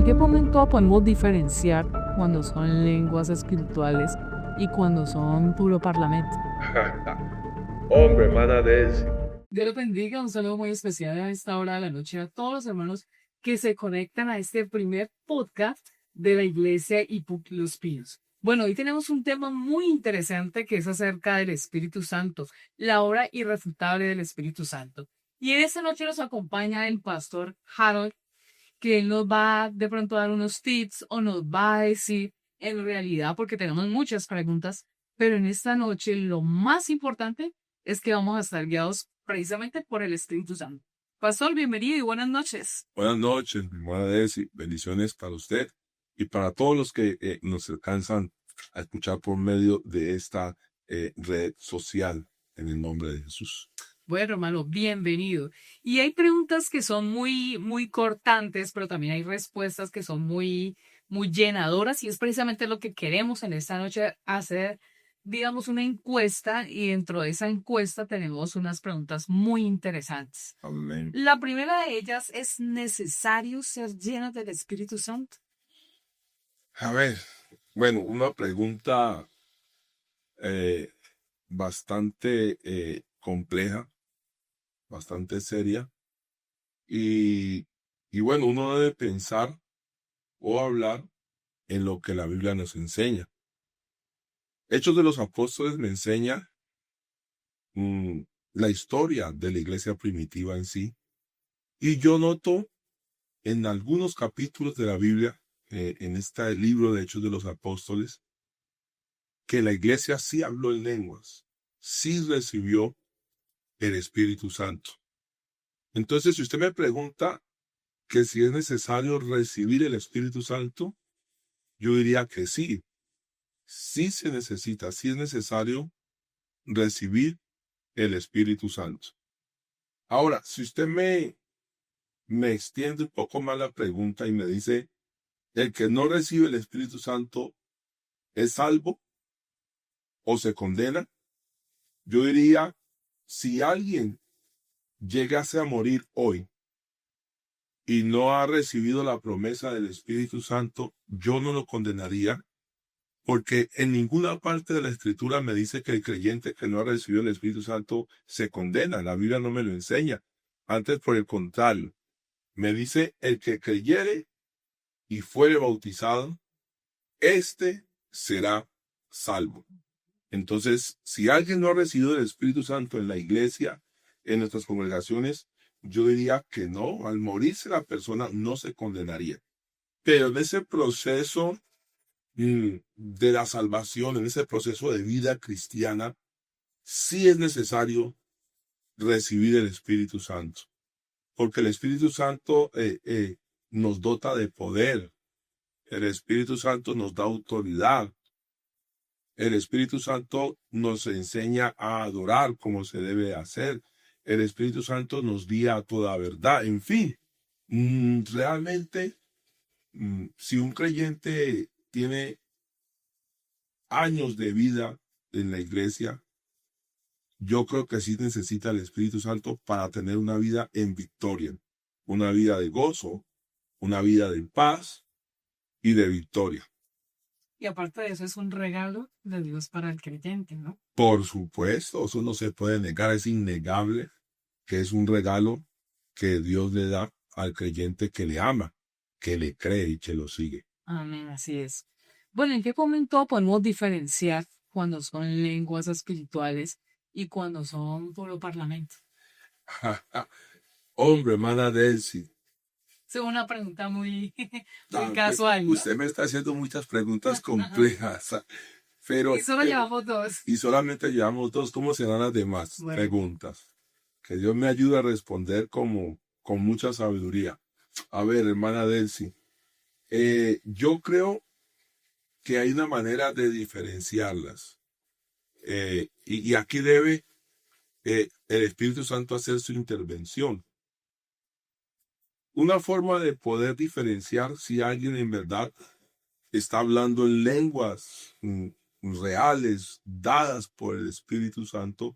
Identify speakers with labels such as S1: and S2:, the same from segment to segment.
S1: ¿en qué momento podemos diferenciar cuando son lenguas espirituales y cuando son puro parlamento?
S2: Hombre, hermana Delcy.
S1: Dios los bendiga, un saludo muy especial a esta hora de la noche a todos los hermanos que se conectan a este primer podcast de la Iglesia Ipuc Los Pinos. Bueno, hoy tenemos un tema muy interesante que es acerca del Espíritu Santo, la obra irrefutable del Espíritu Santo. Y en esta noche nos acompaña el pastor Harold, que él nos va de pronto a dar unos tips o nos va a decir en realidad, porque tenemos muchas preguntas, pero en esta noche lo más importante es que vamos a estar guiados precisamente por el Espíritu Santo. Pastor, bienvenido y buenas noches.
S2: Buenas noches, mi hermana Delcy. Bendiciones para usted y para todos los que nos alcanzan a escuchar por medio de esta red social en el nombre de Jesús.
S1: Bueno, hermano, bienvenido. Y hay preguntas que son muy cortantes, pero también hay respuestas que son muy llenadoras y es precisamente lo que queremos en esta noche hacer, digamos, una encuesta y dentro de esa encuesta tenemos unas preguntas muy interesantes.
S2: Amén.
S1: La primera de ellas es: ¿necesario ser lleno del Espíritu Santo?
S2: A ver, bueno, una pregunta bastante compleja, bastante seria y, y bueno, uno debe pensar o hablar en lo que la Biblia nos enseña. Hechos de los Apóstoles me enseña mm, la historia de la iglesia primitiva en sí. Y yo noto en algunos capítulos de la Biblia, en este libro de Hechos de los Apóstoles, que la iglesia sí habló en lenguas, sí recibió el Espíritu Santo. Entonces, si usted me pregunta que si es necesario recibir el Espíritu Santo, yo diría que sí. Sí se necesita, sí es necesario recibir el Espíritu Santo. Ahora, si usted me extiende un poco más la pregunta y me dice, ¿el que no recibe el Espíritu Santo es salvo o se condena? Yo diría, si alguien llegase a morir hoy y no ha recibido la promesa del Espíritu Santo, yo no lo condenaría, porque en ninguna parte de la Escritura me dice que el creyente que no ha recibido el Espíritu Santo se condena. La Biblia no me lo enseña. Antes, por el contrario, me dice, el que creyere y fuere bautizado, éste será salvo. Entonces, si alguien no ha recibido el Espíritu Santo en la iglesia, en nuestras congregaciones, yo diría que no, al morirse la persona no se condenaría. Pero en ese proceso de la salvación, en ese proceso de vida cristiana, sí es necesario recibir el Espíritu Santo, porque el Espíritu Santo nos dota de poder, el Espíritu Santo nos da autoridad, el Espíritu Santo nos enseña a adorar como se debe hacer, el Espíritu Santo nos guía toda verdad, en fin, realmente, si un creyente tiene años de vida en la iglesia, yo creo que sí necesita el Espíritu Santo para tener una vida en victoria, una vida de gozo, una vida de paz y de victoria.
S1: Y aparte de eso es un regalo de Dios para el creyente, ¿no?
S2: Por supuesto, eso no se puede negar, es innegable que es un regalo que Dios le da al creyente que le ama, que le cree y que lo sigue.
S1: Amén, así es. Bueno, ¿en qué momento podemos diferenciar cuando son lenguas espirituales y cuando son puro parlamento?
S2: Hombre, hermana Delcy,
S1: Es una pregunta muy
S2: ah,
S1: casual, ¿no?
S2: usted me está haciendo muchas preguntas complejas, pero
S1: Y solo llevamos dos.
S2: y solamente llevamos dos. ¿Cómo serán las demás
S1: Bueno,
S2: preguntas? Que Dios me ayude a responder con mucha sabiduría. A ver, hermana Delcy, yo creo que hay una manera de diferenciarlas. Y aquí debe el Espíritu Santo hacer su intervención. Una forma de poder diferenciar si alguien en verdad está hablando en lenguas reales, dadas por el Espíritu Santo,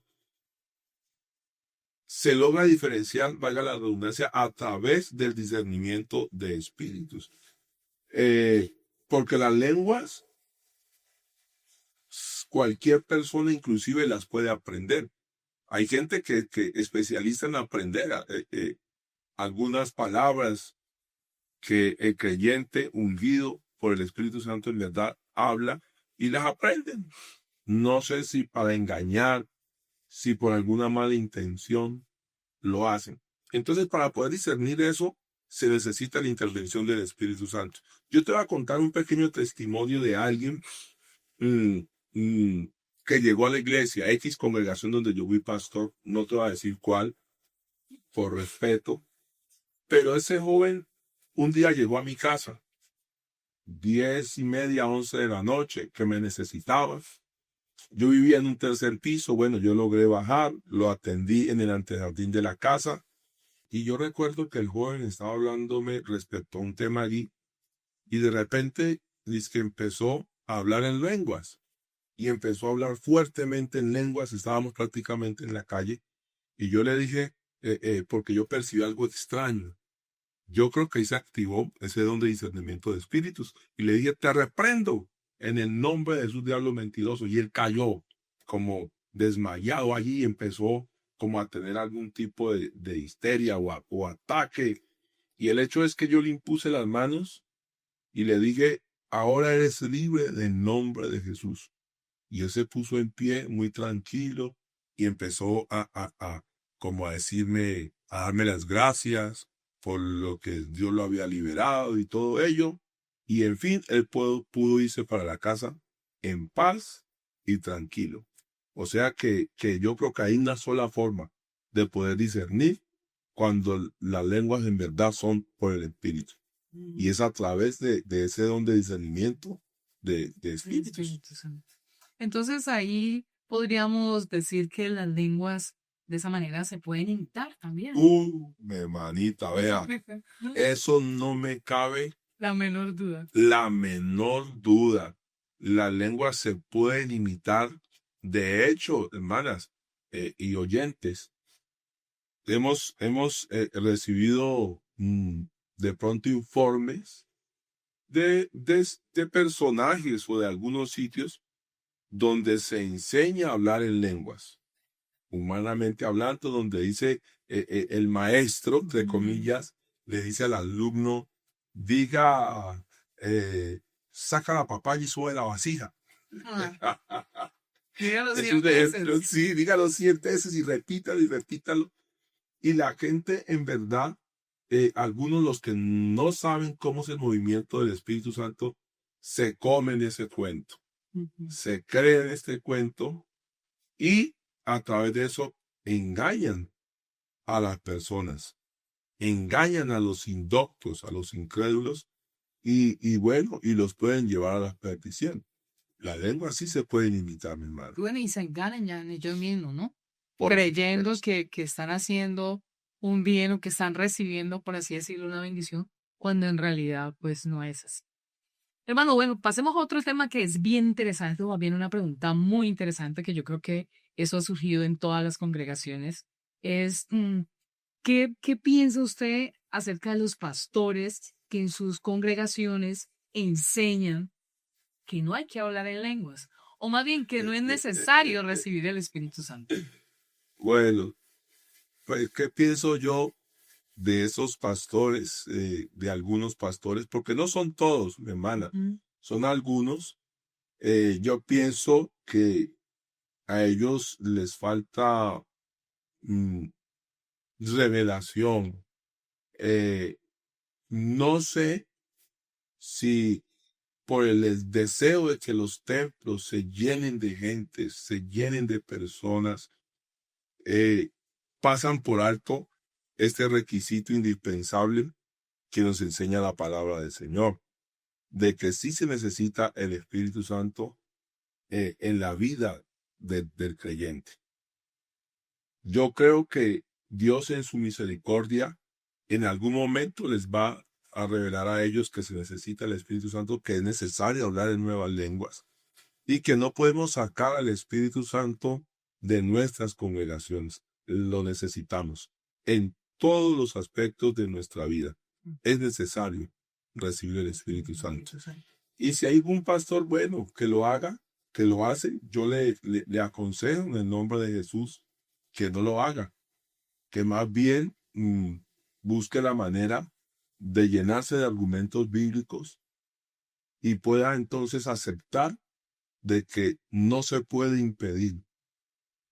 S2: se logra diferenciar, valga la redundancia, a través del discernimiento de espíritus. Porque las lenguas, cualquier persona inclusive las puede aprender. Hay gente que especializa en aprender algunas palabras que el creyente ungido por el Espíritu Santo en verdad habla y las aprenden. No sé si para engañar, si por alguna mala intención lo hacen. Entonces, para poder discernir eso, se necesita la intervención del Espíritu Santo. Yo te voy a contar un pequeño testimonio de alguien mm, mm, que llegó a la iglesia, X congregación donde yo fui pastor, no te voy a decir cuál, por respeto, pero ese joven un día llegó a mi casa, 10:30, 11 de la noche, que me necesitaba. Yo vivía en un tercer piso, bueno, yo logré bajar, lo atendí en el antejardín de la casa, y yo recuerdo que el joven estaba hablándome respecto a un tema allí, y de repente dice que empezó a hablar en lenguas, y empezó a hablar fuertemente en lenguas, estábamos prácticamente en la calle, y yo le dije, porque yo percibí algo extraño. Yo creo que ahí se activó ese don de discernimiento de espíritus. Y le dije, te reprendo en el nombre de Jesús, diablo mentiroso. Y él cayó como desmayado allí y empezó como a tener algún tipo de histeria o ataque. Y el hecho es que yo le impuse las manos y le dije, ahora eres libre en nombre de Jesús. Y él se puso en pie muy tranquilo y empezó como a decirme, a darme las gracias por lo que Dios lo había liberado y todo ello. Y en fin, él pudo irse para la casa en paz y tranquilo. O sea que yo creo que hay una sola forma de poder discernir cuando las lenguas en verdad son por el Espíritu. Y es a través de ese don de discernimiento de espíritus.
S1: Espíritu Santo. Entonces ahí podríamos decir que las lenguas de esa manera se pueden imitar también.
S2: Mi hermanita, vea, eso no me cabe
S1: La menor duda.
S2: la menor duda. Las lenguas se pueden imitar. De hecho, hermanas y oyentes, hemos recibido de pronto informes de personajes o de algunos sitios donde se enseña a hablar en lenguas, humanamente hablando, donde dice el maestro, entre comillas, le dice al alumno, diga, saca la papaya y sube la vasija.
S1: Dígalo
S2: Es
S1: 100
S2: un ejemplo,
S1: veces.
S2: sí, dígalo 100 veces y repítalo y repítalo. Y la gente, en verdad, algunos los que no saben cómo es el movimiento del Espíritu Santo, se comen ese cuento, se creen este cuento y a través de eso engañan a las personas, engañan a los indoctos, a los incrédulos y bueno, y los pueden llevar a la perdición. La lengua sí se puede imitar, mi hermano.
S1: Bueno, y se engañan ellos mismos, ¿no?
S2: Por
S1: Creyendo que están haciendo un bien o que están recibiendo, por así decirlo, una bendición, cuando en realidad pues no es así. Hermano, bueno, pasemos a otro tema que es bien interesante, o más bien una pregunta muy interesante que yo creo que eso ha surgido en todas las congregaciones. Es, ¿qué piensa usted acerca de los pastores que en sus congregaciones enseñan que no hay que hablar en lenguas? O más bien que no es necesario recibir el Espíritu Santo.
S2: Bueno, pues, ¿qué pienso yo de esos pastores, de algunos pastores? Porque no son todos, mi hermana, son algunos. Yo pienso que a ellos les falta revelación. No sé si por el deseo de que los templos se llenen de gente, se llenen de personas, pasan por alto este requisito indispensable que nos enseña la palabra del Señor, de que sí se necesita el Espíritu Santo en la vida del creyente. Yo creo que Dios en su misericordia en algún momento les va a revelar a ellos que se necesita el Espíritu Santo, que es necesario hablar en nuevas lenguas y que no podemos sacar al Espíritu Santo de nuestras congregaciones. Lo necesitamos en todos los aspectos de nuestra vida. Es necesario. recibir el Espíritu Santo. Y si hay un pastor bueno que lo haga, que lo hace, yo le aconsejo en el nombre de Jesús que no lo haga, que más bien busque la manera de llenarse de argumentos bíblicos y pueda entonces aceptar de que no se puede impedir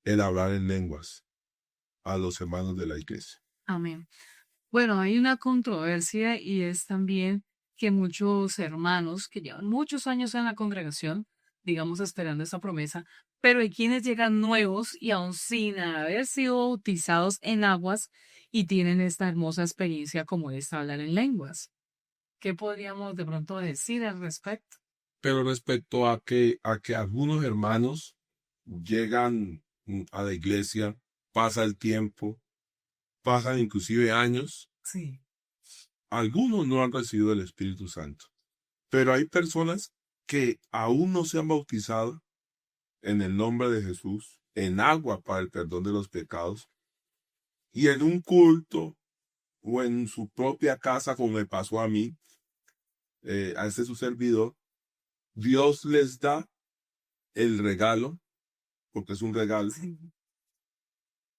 S2: el hablar en lenguas a los hermanos de la iglesia.
S1: Amén. Bueno, hay una controversia y es también que muchos hermanos que llevan muchos años en la congregación, digamos, esperando esa promesa, pero hay quienes llegan nuevos y aún sin haber sido bautizados en aguas y tienen esta hermosa experiencia como es hablar en lenguas. ¿Qué podríamos de pronto decir al respecto?
S2: Pero respecto a que algunos hermanos llegan a la iglesia, pasa el tiempo, pasan inclusive años,
S1: Sí.
S2: algunos no han recibido el Espíritu Santo, pero hay personas que aún no se han bautizado en el nombre de Jesús, en agua para el perdón de los pecados, y en un culto o en su propia casa, como me pasó a mí, a este su servidor, Dios les da el regalo, porque es un regalo,
S1: Sí.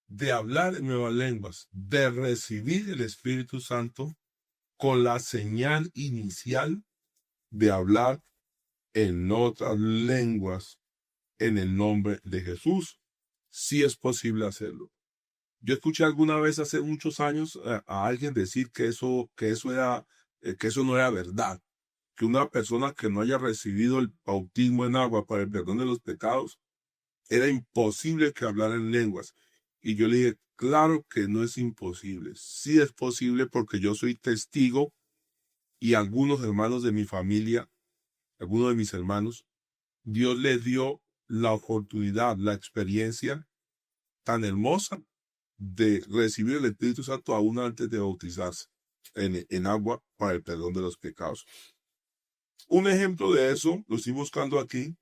S2: de hablar en nuevas lenguas, de recibir el Espíritu Santo con la señal inicial de hablar en otras lenguas en el nombre de Jesús. Sí es posible hacerlo. Yo escuché alguna vez hace muchos años a alguien decir que eso no era verdad, que una persona que no haya recibido el bautismo en agua para el perdón de los pecados, era imposible que hablara en lenguas. Y yo le dije, claro que no es imposible. Sí es posible porque yo soy testigo y algunos hermanos de mi familia, algunos de mis hermanos, Dios les dio la oportunidad, la experiencia tan hermosa de recibir el Espíritu Santo aún antes de bautizarse en agua para el perdón de los pecados. Un ejemplo de eso, lo estoy buscando aquí,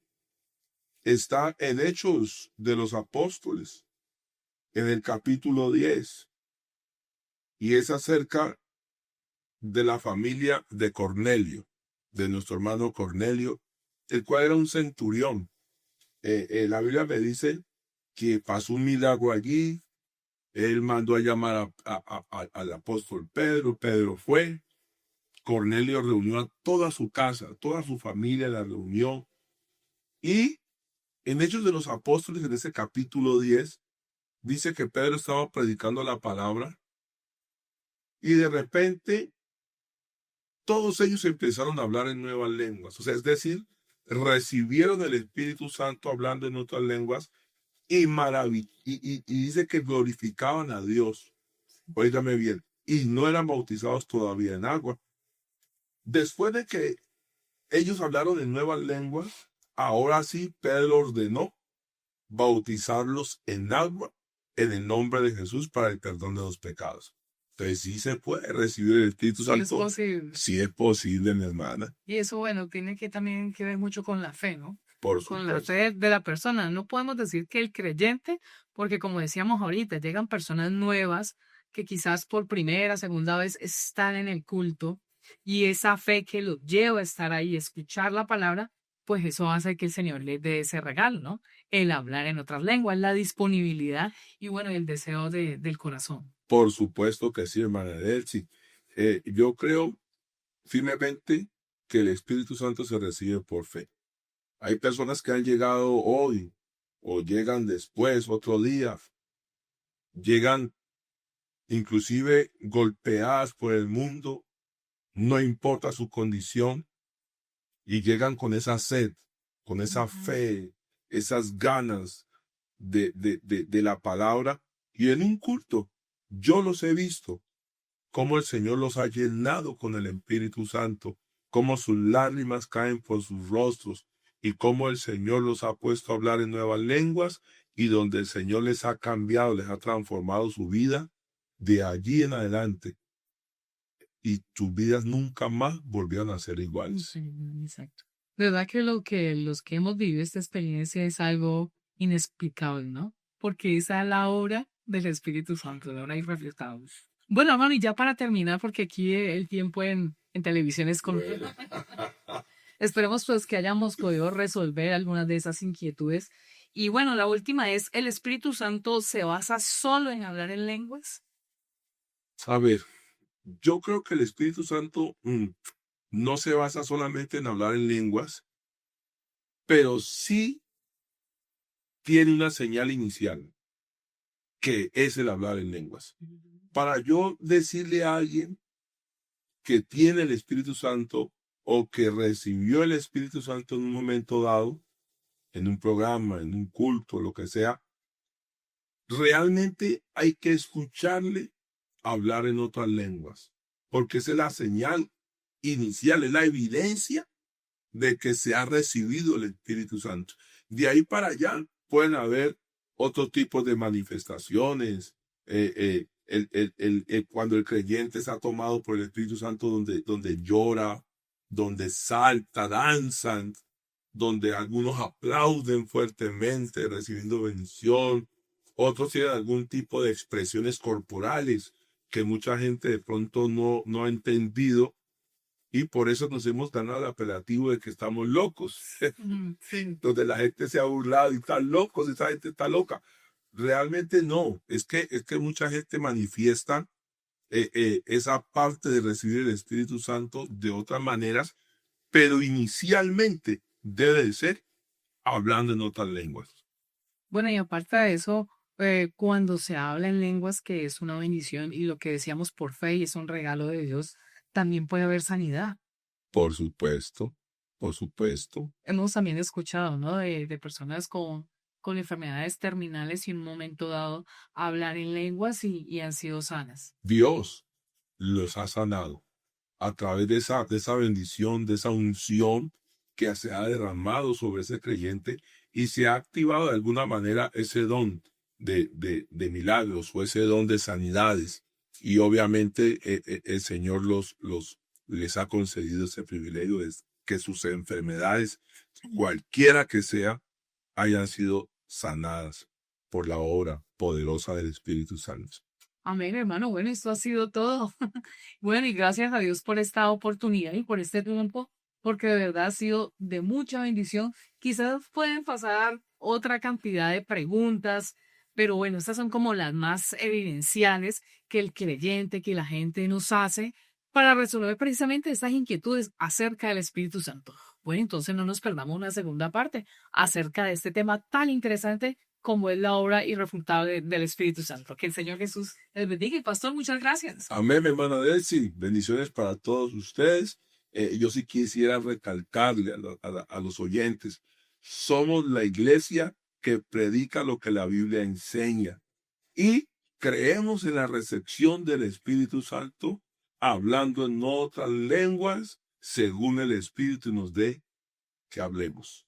S2: está en Hechos de los Apóstoles, en el capítulo 10, y es acerca de la familia de Cornelio, de nuestro hermano Cornelio, el cual era un centurión. La Biblia me dice que pasó un milagro allí, él mandó a llamar al apóstol Pedro, Pedro fue, Cornelio reunió a toda su casa, toda su familia la reunió, y en Hechos de los Apóstoles, en ese capítulo 10, dice que Pedro estaba predicando la palabra, y de repente todos ellos empezaron a hablar en nuevas lenguas, o sea, es decir, recibieron el Espíritu Santo hablando en otras lenguas, y dice que glorificaban a Dios. Óigame bien, y no eran bautizados todavía en agua. Después de que ellos hablaron en nuevas lenguas, ahora sí Pedro ordenó bautizarlos en agua en el nombre de Jesús para el perdón de los pecados. Entonces sí se puede recibir el Espíritu
S1: Sí es
S2: Santo.
S1: posible.
S2: Sí es posible, mi hermana.
S1: Y eso, bueno, tiene que también que ver mucho con la fe, ¿no?
S2: Por
S1: Con la
S2: supuesto.
S1: fe de la persona. No podemos decir que el creyente, porque como decíamos ahorita, llegan personas nuevas que quizás por primera, segunda vez están en el culto y esa fe que los lleva a estar ahí, escuchar la palabra, pues eso hace que el Señor les dé ese regalo, ¿no? El hablar en otras lenguas, la disponibilidad y bueno, el deseo del corazón.
S2: Por supuesto que sí, hermana Delcy. Yo creo firmemente que el Espíritu Santo se recibe por fe. Hay personas que han llegado hoy o llegan después, otro día, llegan inclusive golpeadas por el mundo, no importa su condición, y llegan con esa sed, con esa fe, esas ganas de la palabra, y en un culto, yo los he visto, cómo el Señor los ha llenado con el Espíritu Santo, cómo sus lágrimas caen por sus rostros, y cómo el Señor los ha puesto a hablar en nuevas lenguas, y donde el Señor les ha cambiado, les ha transformado su vida, de allí en adelante, y sus vidas nunca más volvieron a ser iguales.
S1: Sí, exacto. ¿Verdad que los que hemos vivido esta experiencia es algo inexplicable, ¿no? Porque esa es la obra del Espíritu Santo, la obra irrefutable. Bueno, hermano, y ya para terminar, porque aquí el tiempo en televisión es con...
S2: Bueno,
S1: Esperemos pues que hayamos podido resolver algunas de esas inquietudes. Y bueno, la última es, ¿el Espíritu Santo se basa solo en hablar en lenguas?
S2: a ver, yo creo que el Espíritu Santo no se basa solamente en hablar en lenguas, pero sí tiene una señal inicial, que es el hablar en lenguas. Para yo decirle a alguien que tiene el Espíritu Santo o que recibió el Espíritu Santo en un momento dado, en un programa, en un culto, lo que sea, realmente hay que escucharle hablar en otras lenguas, porque esa es la señal inicial, es la evidencia de que se ha recibido el Espíritu Santo. De ahí para allá pueden haber otro tipo de manifestaciones, cuando el creyente se ha tomado por el Espíritu Santo, donde llora, donde salta, danzan, donde algunos aplauden fuertemente recibiendo bendición, otros tienen algún tipo de expresiones corporales que mucha gente de pronto no ha entendido y por eso nos hemos ganado el apelativo de que estamos locos. Sí, donde la gente se ha burlado y están locos, esa gente está loca. Realmente no, es que mucha gente manifiesta esa parte de recibir el Espíritu Santo de otras maneras, pero inicialmente debe de ser hablando en otras lenguas.
S1: Bueno, y aparte de eso, cuando se habla en lenguas, que es una bendición, y lo que decíamos por fe y es un regalo de Dios, también puede haber sanidad.
S2: Por supuesto, por supuesto.
S1: Hemos también escuchado, ¿no? De personas con enfermedades terminales y en un momento dado hablar en lenguas y han sido sanas.
S2: Dios los ha sanado a través de esa bendición, de esa unción que se ha derramado sobre ese creyente y se ha activado de alguna manera ese don de milagros o ese don de sanidades. Y obviamente el Señor les ha concedido ese privilegio de que sus enfermedades, cualquiera que sea, hayan sido sanadas por la obra poderosa del Espíritu Santo.
S1: Amén, hermano. Bueno, esto ha sido todo. Bueno, y gracias a Dios por esta oportunidad y por este tiempo, porque de verdad ha sido de mucha bendición. Quizás pueden pasar otra cantidad de preguntas, pero bueno, estas son como las más evidenciales que el creyente, que la gente nos hace para resolver precisamente estas inquietudes acerca del Espíritu Santo. Bueno, entonces no nos perdamos una segunda parte acerca de este tema tan interesante como es la obra irrefutable del Espíritu Santo. Que el Señor Jesús les bendiga. Y pastor, muchas gracias.
S2: Amén, mi hermana Delcy. Bendiciones para todos ustedes. Yo sí quisiera recalcarle a los oyentes, somos la iglesia que predica lo que la Biblia enseña y creemos en la recepción del Espíritu Santo, hablando en otras lenguas, según el Espíritu nos dé que hablemos.